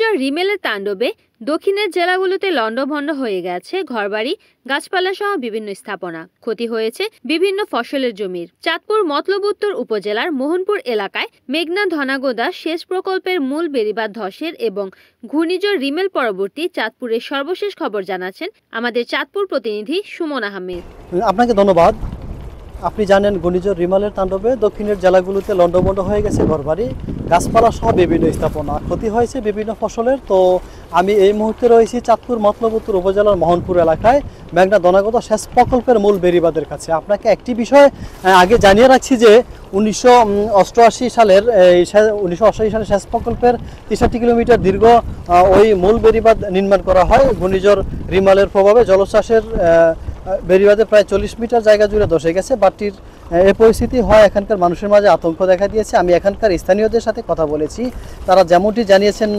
ঘূর্ণিঝড় রিমেলের তাণ্ডবে দক্ষিণের জেলাগুলোতে লণ্ডভণ্ড হয়ে গেছে ঘরবাড়ি, গাছপালা সহ বিভিন্ন স্থাপনা। ক্ষতি হয়েছে বিভিন্ন ফসলের জমির। চাঁদপুর মতলব উত্তর উপজেলার মোহনপুর এলাকায় মেঘনা ধনাগোদা সেচ প্রকল্পের মূল বেড়িবাঁধ ধসের এবং ঘূর্ণিঝড় রিমেল পরবর্তী চাঁদপুরের সর্বশেষ খবর জানাচ্ছেন আমাদের চাঁদপুর প্রতিনিধি সুমন আহমেদ। আপনাকে ধন্যবাদ। আপনি জানেন ঘূর্ণিঝড় রিমেলের তাণ্ডবে দক্ষিণের জেলাগুলোতে লণ্ডভণ্ড হয়ে গেছে ঘরবাড়ি, গাছপালা সহ বিভিন্ন স্থাপনা। ক্ষতি হয়েছে বিভিন্ন ফসলের। তো আমি এই মুহূর্তে রয়েছি চাঁদপুর মতলব উত্তর উপজেলার মোহনপুর এলাকায় মেঘনা ধনাগোদা সেচ প্রকল্পের মূল বেড়িবাঁধের কাছে। আপনাকে একটি বিষয় আগে জানিয়ে রাখছি যে 1988 সালের সেচ প্রকল্পের 63 কিলোমিটার দীর্ঘ ওই মূল বেড়িবাঁধ নির্মাণ করা হয়। ঘূর্ণিঝড় রিমেলের প্রভাবে জলোচ্ছ্বাসের বেড়িবাঁধে প্রায় 40 মিটার জায়গা জুড়ে ধসে গেছে। বাঁধটির এই পরিস্থিতি হয় এখানকার মানুষের মাঝে আতঙ্ক দেখা দিয়েছে। আমি এখানকার স্থানীয়দের সাথে কথা বলেছি, তারা যেমনটি জানিয়েছেন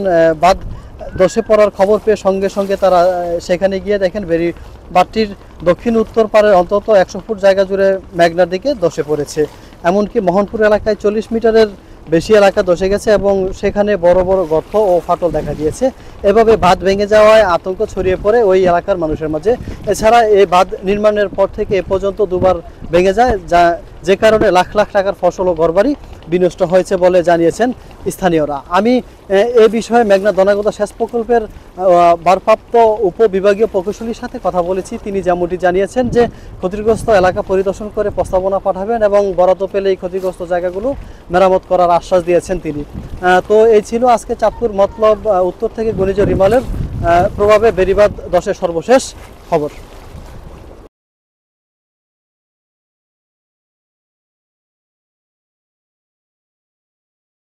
বাঁধ ধসে পড়ার খবর পেয়ে সঙ্গে সঙ্গে তারা সেখানে গিয়ে দেখেন বাঁধটির দক্ষিণ উত্তর পারের অন্তত 100 ফুট জায়গা জুড়ে মেঘনার দিকে ধসে পড়েছে। এমনকি মোহনপুর এলাকায় 40 মিটারের বেশি এলাকা ধসে গেছে এবং সেখানে বড় বড় গর্ত ও ফাটল দেখা দিয়েছে। এভাবে বাঁধ ভেঙে যাওয়ায় আতঙ্ক ছড়িয়ে পড়ে ওই এলাকার মানুষের মাঝে। এছাড়া এই বাঁধ নির্মাণের পর থেকে এ পর্যন্ত দুবার ভেঙে যায়, যে কারণে লাখ লাখ টাকার ফসল ও ঘরবাড়ি বিনষ্ট হয়েছে বলে জানিয়েছেন স্থানীয়রা। আমি এ বিষয়ে মেঘনা ধনাগোদা সেচ প্রকল্পের ভারপ্রাপ্ত উপবিভাগীয় প্রকৌশলীর সাথে কথা বলেছি। তিনি যেমনটি জানিয়েছেন যে ক্ষতিগ্রস্ত এলাকা পরিদর্শন করে প্রস্তাবনা পাঠাবেন এবং বরাদ্দ পেলে এই ক্ষতিগ্রস্ত জায়গাগুলো মেরামত করার আশ্বাস দিয়েছেন তিনি। তো এই ছিল আজকে চাঁদপুর মতলব উত্তর থেকে ঘূর্ণিঝড় রিমেলের প্রভাবে বেড়িবাঁধ ধসের সর্বশেষ খবর।